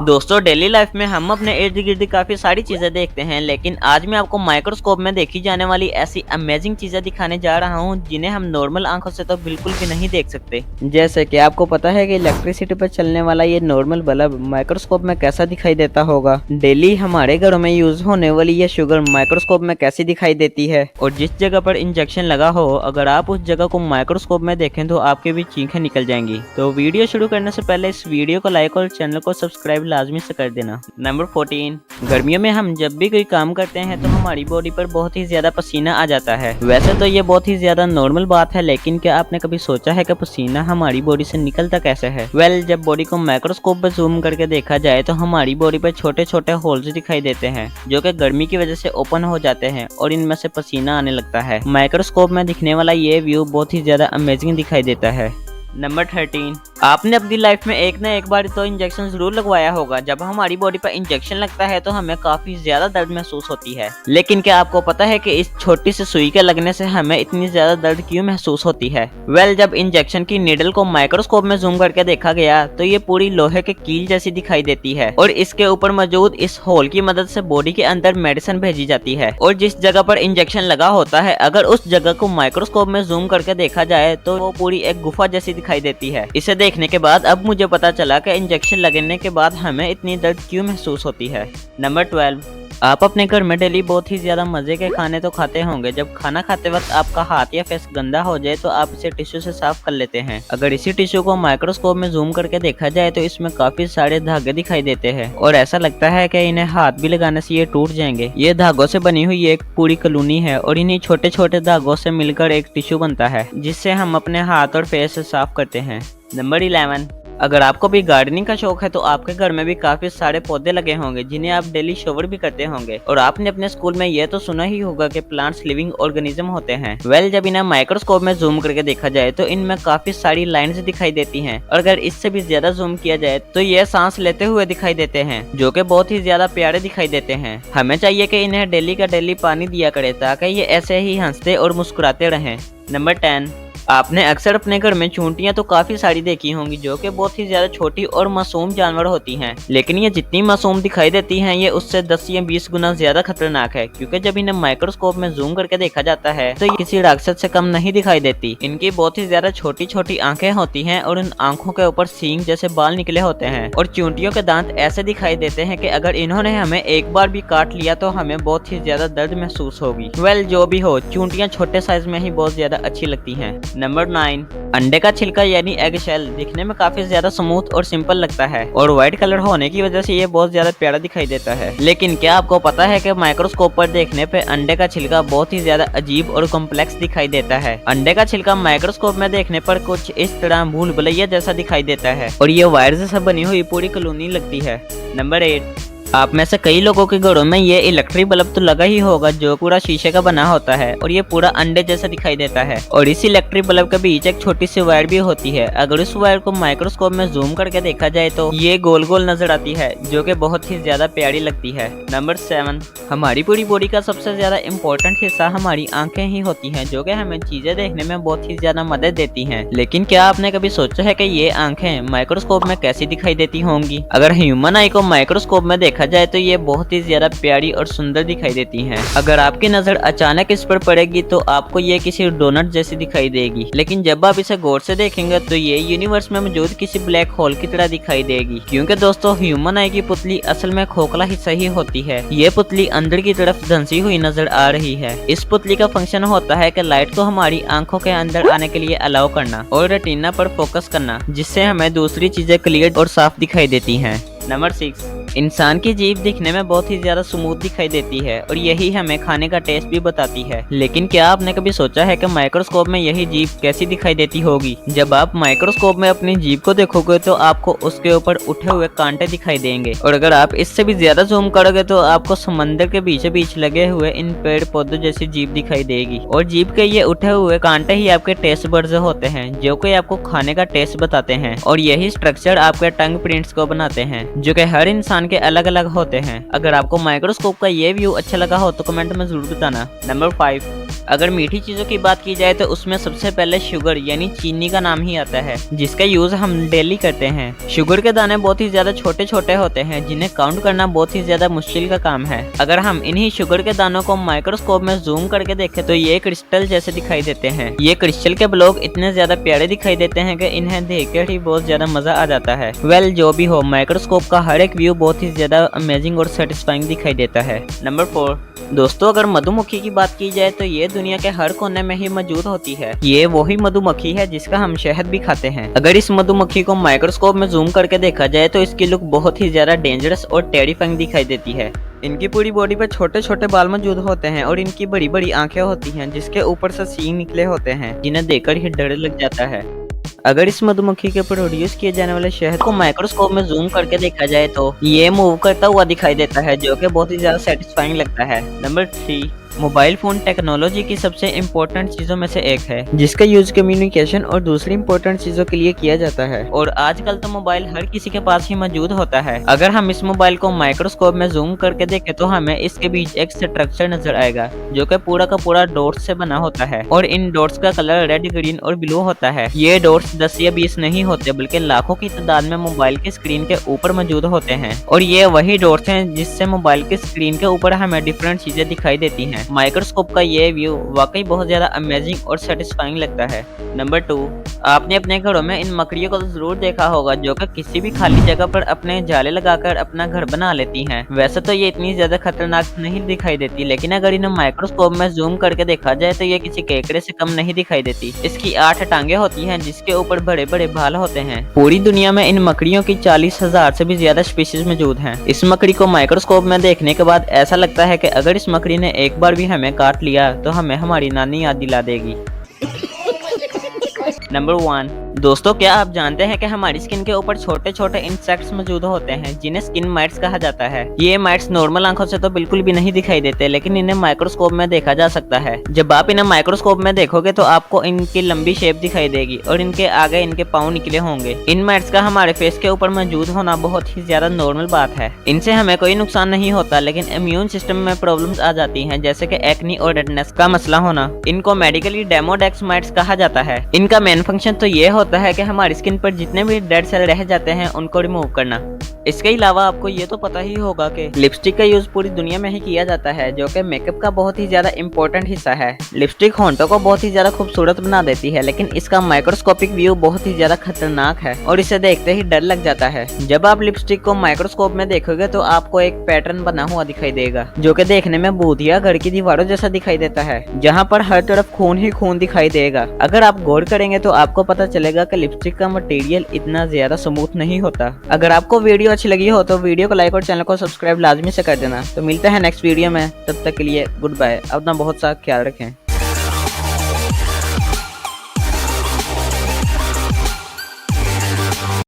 दोस्तों daily life में हम अपने इर्द गिर्द काफी सारी चीजें देखते हैं, लेकिन आज मैं आपको माइक्रोस्कोप में देखी जाने वाली ऐसी अमेजिंग चीजें दिखाने जा रहा हूं जिन्हें हम नॉर्मल आंखों से तो बिल्कुल भी नहीं देख सकते। जैसे कि आपको पता है कि इलेक्ट्रिसिटी पर चलने वाला ये नॉर्मल बल्ब माइक्रोस्कोप में कैसा दिखाई देता होगा। डेली हमारे घरों में यूज होने वाली ये शुगर माइक्रोस्कोप में कैसी दिखाई देती है, और जिस जगह पर इंजेक्शन लगा हो अगर आप उस जगह को माइक्रोस्कोप में देखें तो आपके भी चीखें निकल जाएंगी। तो वीडियो शुरू करने से पहले इस वीडियो को लाइक और चैनल को सब्सक्राइब लाजमी से कर देना। नंबर 14, गर्मियों में हम जब भी कोई काम करते हैं तो हमारी बॉडी पर बहुत ही ज्यादा पसीना आ जाता है। वैसे तो ये बहुत ही ज्यादा नॉर्मल बात है, लेकिन क्या आपने कभी सोचा है कि पसीना हमारी बॉडी से निकलता कैसे है? जब बॉडी को माइक्रोस्कोप पर जूम करके देखा जाए तो हमारी बॉडी पर छोटे छोटे होल्स दिखाई देते हैं जो कि गर्मी की वजह से ओपन हो जाते हैं और इनमें से पसीना आने लगता है। माइक्रोस्कोप में दिखने वाला ये व्यू बहुत ही ज्यादा अमेजिंग दिखाई देता है। नंबर 13, आपने अपनी लाइफ में एक न एक बार तो इंजेक्शन जरूर लगवाया होगा। जब हमारी बॉडी पर इंजेक्शन लगता है तो हमें काफी ज्यादा दर्द महसूस होती है, लेकिन क्या आपको पता है कि इस छोटी सी सुई के लगने से हमें इतनी ज्यादा दर्द क्यों महसूस होती है? जब इंजेक्शन की नीडल को माइक्रोस्कोप में जूम करके देखा गया तो ये पूरी लोहे के कील जैसी दिखाई देती है और इसके ऊपर मौजूद इस होल की मदद से बॉडी के अंदर मेडिसिन भेजी जाती है। और जिस जगह पर इंजेक्शन लगा होता है अगर उस जगह को माइक्रोस्कोप में जूम करके देखा जाए तो वो पूरी एक गुफा जैसी दिखाई देती है। इसे देखने के बाद अब मुझे पता चला कि इंजेक्शन लगने के बाद हमें इतनी दर्द क्यों महसूस होती है। नंबर 12, आप अपने घर में डेली बहुत ही ज्यादा मजे के खाने तो खाते होंगे। जब खाना खाते वक्त आपका हाथ या फेस गंदा हो जाए तो आप इसे टिश्यू से साफ कर लेते हैं। अगर इसी टिश्यू को माइक्रोस्कोप में जूम करके देखा जाए तो इसमें काफी सारे धागे दिखाई देते हैं और ऐसा लगता है कि इन्हें हाथ भी लगाने से ये टूट जाएंगे। ये धागों से बनी हुई एक पूरी कॉलोनी है और इन्हीं छोटे छोटे धागों से मिलकर एक टिश्यू बनता है जिससे हम अपने हाथ और फेस से साफ करते हैं। नंबर 11, अगर आपको भी गार्डनिंग का शौक है तो आपके घर में भी काफी सारे पौधे लगे होंगे जिन्हें आप डेली शोवर भी करते होंगे। और आपने अपने स्कूल में यह तो सुना ही होगा कि प्लांट्स लिविंग ऑर्गेनिज्म होते हैं। जब इन्हें माइक्रोस्कोप में जूम करके देखा जाए तो इनमें काफी सारी लाइंस दिखाई देती हैं और अगर इससे भी ज्यादा जूम किया जाए तो ये सांस लेते हुए दिखाई देते हैं जो कि बहुत ही ज्यादा प्यारे दिखाई देते हैं। हमें चाहिए कि इन्हें डेली का डेली पानी दिया करे ताकि ये ऐसे ही हंसते और मुस्कुराते रहें। नंबर 10, आपने अक्सर अपने घर में चूंटियां तो काफी सारी देखी होंगी जो कि बहुत ही ज्यादा छोटी और मासूम जानवर होती हैं, लेकिन ये जितनी मासूम दिखाई देती हैं ये उससे 10 या 20 गुना ज्यादा खतरनाक है, क्योंकि जब इन्हें माइक्रोस्कोप में जूम करके देखा जाता है तो ये किसी राक्षस से कम नहीं दिखाई देती। इनकी बहुत ही ज्यादा छोटी छोटी आंखें होती हैं और उन आंखों के ऊपर सींग जैसे बाल निकले होते हैं और चूंटियों के दांत ऐसे दिखाई देते हैं कि अगर इन्होंने हमें एक बार भी काट लिया तो हमें बहुत ही ज्यादा दर्द महसूस होगी। जो भी हो, चूंटियां छोटे साइज में ही बहुत ज्यादा अच्छी लगती हैं। नंबर 9, अंडे का छिलका यानी एग शेल दिखने में काफी ज्यादा स्मूथ और सिंपल लगता है और व्हाइट कलर होने की वजह से ये बहुत ज्यादा प्यारा दिखाई देता है, लेकिन क्या आपको पता है कि माइक्रोस्कोप पर देखने पे अंडे का छिलका बहुत ही ज्यादा अजीब और कॉम्प्लेक्स दिखाई देता है। अंडे का छिलका माइक्रोस्कोप में देखने पर कुछ इस तरह भूल भुलैया जैसा दिखाई देता है और ये वायर से बनी हुई पूरी कॉलोनी लगती है। नंबर 8, आप में से कई लोगों के घरों में ये इलेक्ट्रिक बल्ब तो लगा ही होगा जो पूरा शीशे का बना होता है और ये पूरा अंडे जैसा दिखाई देता है और इस इलेक्ट्रिक बल्ब के बीच एक छोटी सी वायर भी होती है। अगर उस वायर को माइक्रोस्कोप में जूम करके देखा जाए तो ये गोल गोल नजर आती है जो कि बहुत ही ज्यादा प्यारी लगती है। नंबर 7, हमारी पूरी बॉडी का सबसे ज्यादा इम्पोर्टेंट हिस्सा हमारी आंखें ही होती हैं जो कि हमें चीजें देखने में बहुत ही ज्यादा मदद देती हैं, लेकिन क्या आपने कभी सोचा है कि ये आंखें माइक्रोस्कोप में कैसी दिखाई देती होंगी? अगर ह्यूमन आई को माइक्रोस्कोप में देखा जाए तो ये बहुत ही ज्यादा प्यारी और सुंदर दिखाई देती हैं। अगर आपकी नजर अचानक इस पर पड़ेगी तो आपको ये किसी डोनट जैसी दिखाई देगी, लेकिन जब आप इसे गौर से देखेंगे तो ये यूनिवर्स में मौजूद किसी ब्लैक होल की तरह दिखाई देगी, क्योंकि दोस्तों ह्यूमन आई की पुतली असल में खोखला हिस्सा ही होती है। ये पुतली अंदर की तरफ धंसी हुई नजर आ रही है। इस पुतली का फंक्शन होता है कि लाइट को हमारी आंखों के अंदर आने के लिए अलाउ करना और रेटिना पर फोकस करना, जिससे हमें दूसरी चीजें क्लियर और साफ दिखाई देती हैं। नंबर 6, इंसान की जीभ दिखने में बहुत ही ज्यादा स्मूथ दिखाई देती है और यही हमें खाने का टेस्ट भी बताती है, लेकिन क्या आपने कभी सोचा है कि माइक्रोस्कोप में यही जीभ कैसी दिखाई देती होगी? जब आप माइक्रोस्कोप में अपनी जीभ को देखोगे तो आपको उसके ऊपर उठे हुए कांटे दिखाई देंगे और अगर आप इससे भी ज्यादा जूम करोगे तो आपको समंदर के बीचों बीच लगे हुए इन पेड़ पौधों जैसी जीभ दिखाई देगी और जीभ के ये उठे हुए कांटे ही आपके टेस्ट बड्स होते हैं जो कि आपको खाने का टेस्ट बताते हैं और यही स्ट्रक्चर आपके टंग प्रिंट्स को बनाते हैं जो कि हर इंसान के अलग अलग होते हैं। अगर आपको माइक्रोस्कोप का ये व्यू अच्छा लगा हो तो कमेंट में जरूर बताना। नंबर 5, अगर मीठी चीजों की बात की जाए तो उसमें सबसे पहले शुगर यानी चीनी का नाम ही आता है, जिसका यूज हम डेली करते हैं। शुगर के दाने बहुत ही ज्यादा छोटे छोटे होते हैं, जिन्हें काउंट करना बहुत ही ज्यादा मुश्किल का काम है। अगर हम इन्हीं शुगर के दानों को माइक्रोस्कोप में जूम करके देखें तो ये क्रिस्टल जैसे दिखाई देते हैं। ये क्रिस्टल के ब्लॉक इतने ज्यादा प्यारे दिखाई देते हैं कि इन्हें देखकर ही बहुत ज्यादा मजा आ जाता है। वेल जो भी हो, माइक्रोस्कोप का हर एक व्यू बहुत ही ज्यादा अमेजिंग और सेटिस्फाइंग दिखाई देता है। नंबर 4 दोस्तों, अगर मधुमक्खी की बात की जाए तो ये दुनिया के हर कोने में ही मौजूद होती है। ये वही मधुमक्खी है जिसका हम शहद भी खाते हैं। अगर इस मधुमक्खी को माइक्रोस्कोप में जूम करके देखा जाए तो इसकी लुक बहुत ही ज्यादा डेंजरस और टेरिफाइंग दिखाई देती है। इनकी पूरी बॉडी पर छोटे छोटे बाल मौजूद होते हैं और इनकी बड़ी बड़ी आंखें होती हैं, जिसके ऊपर से सींग निकले होते हैं, जिन्हें देखकर ही डर लग जाता है। अगर इस मधुमक्खी के प्रोड्यूस किए जाने वाले शहद को माइक्रोस्कोप में जूम करके देखा जाए तो ये मूव करता हुआ दिखाई देता है, जो कि बहुत ही ज्यादा सेटिस्फाइंग लगता है। नंबर 3 मोबाइल फोन टेक्नोलॉजी की सबसे इम्पोर्टेंट चीजों में से एक है, जिसका यूज कम्युनिकेशन और दूसरी इम्पोर्टेंट चीजों के लिए किया जाता है। और आजकल तो मोबाइल हर किसी के पास ही मौजूद होता है। अगर हम इस मोबाइल को माइक्रोस्कोप में जूम करके देखें तो हमें इसके बीच एक स्ट्रक्चर नजर आएगा, जो कि पूरा का पूरा डॉट्स से बना होता है और इन डॉट्स का कलर रेड, ग्रीन और ब्लू होता है। ये डॉट्स 10 या 20 नहीं होते, बल्कि लाखों की तादाद में मोबाइल की स्क्रीन के ऊपर मौजूद होते हैं। और ये वही डॉट्स हैं जिससे मोबाइल की स्क्रीन के ऊपर हमें डिफरेंट चीजें दिखाई देती हैं। माइक्रोस्कोप का ये व्यू वाकई बहुत ज्यादा अमेजिंग और सेटिस्फाइंग लगता है। नंबर 2 आपने अपने घरों में इन मकड़ियों को जरूर देखा होगा, जो कि किसी भी खाली जगह पर अपने जाले लगाकर अपना घर बना लेती हैं। वैसे तो ये इतनी ज्यादा खतरनाक नहीं दिखाई देती, लेकिन अगर इन्हें माइक्रोस्कोप में जूम करके देखा जाए तो ये किसी केकड़े से कम नहीं दिखाई देती। इसकी 8 टांगे होती हैं, जिसके ऊपर बड़े बड़े बाल होते हैं। पूरी दुनिया में इन मकड़ियों की 40,000 से भी ज्यादा स्पीशीज मौजूद हैं। इस मकड़ी को माइक्रोस्कोप में देखने के बाद ऐसा लगता है कि अगर इस मकड़ी ने एक बार भी हमें काट लिया तो हमें हमारी नानी याद दिला देगी। नंबर 1 दोस्तों, क्या आप जानते हैं कि हमारी स्किन के ऊपर छोटे छोटे इंसेक्ट्स मौजूद होते हैं, जिन्हें स्किन माइट्स कहा जाता है। ये माइट्स नॉर्मल आंखों से तो बिल्कुल भी नहीं दिखाई देते, लेकिन इन्हें माइक्रोस्कोप में देखा जा सकता है। जब आप इन्हें माइक्रोस्कोप में देखोगे तो आपको इनकी लंबी शेप दिखाई देगी और इनके आगे इनके पाँव निकले होंगे। इन माइट्स का हमारे फेस के ऊपर मौजूद होना बहुत ही ज्यादा नॉर्मल बात है। इनसे हमें कोई नुकसान नहीं होता, लेकिन इम्यून सिस्टम में प्रॉब्लम्स आ जाती हैं, जैसे कि एक्नी और रेडनेस का मसला होना। इनको मेडिकली डेमोडेक्स माइट्स कहा जाता है। इनका मेन फंक्शन तो ये होता है कि हमारी स्किन पर जितने भी डेड सेल रह जाते हैं उनको रिमूव करना। इसके अलावा आपको ये तो पता ही होगा कि लिपस्टिक का यूज पूरी दुनिया में ही किया जाता है, जो कि मेकअप का बहुत ही ज्यादा इंपॉर्टेंट हिस्सा है। लिपस्टिक होंठों को बहुत ही ज्यादा खूबसूरत बना देती है, लेकिन इसका माइक्रोस्कोपिक व्यू बहुत ही ज्यादा खतरनाक है और इसे देखते ही डर लग जाता है। जब आप लिपस्टिक को माइक्रोस्कोप में देखोगे तो आपको एक पैटर्न बना हुआ दिखाई देगा, जो कि देखने में भूतिया घर की दीवारों जैसा दिखाई देता है, जहाँ पर हर तरफ खून ही खून दिखाई देगा। अगर आप गौर करेंगे तो आपको पता चलेगा कि लिपस्टिक का मटेरियल इतना ज्यादा स्मूथ नहीं होता। अगर आपको वीडियो अच्छी लगी हो तो वीडियो को लाइक और चैनल को सब्सक्राइब लाजमी से कर देना। तो मिलते हैं नेक्स्ट वीडियो में, तब तक के लिए गुड बाय। अपना बहुत सा ख्याल रखें।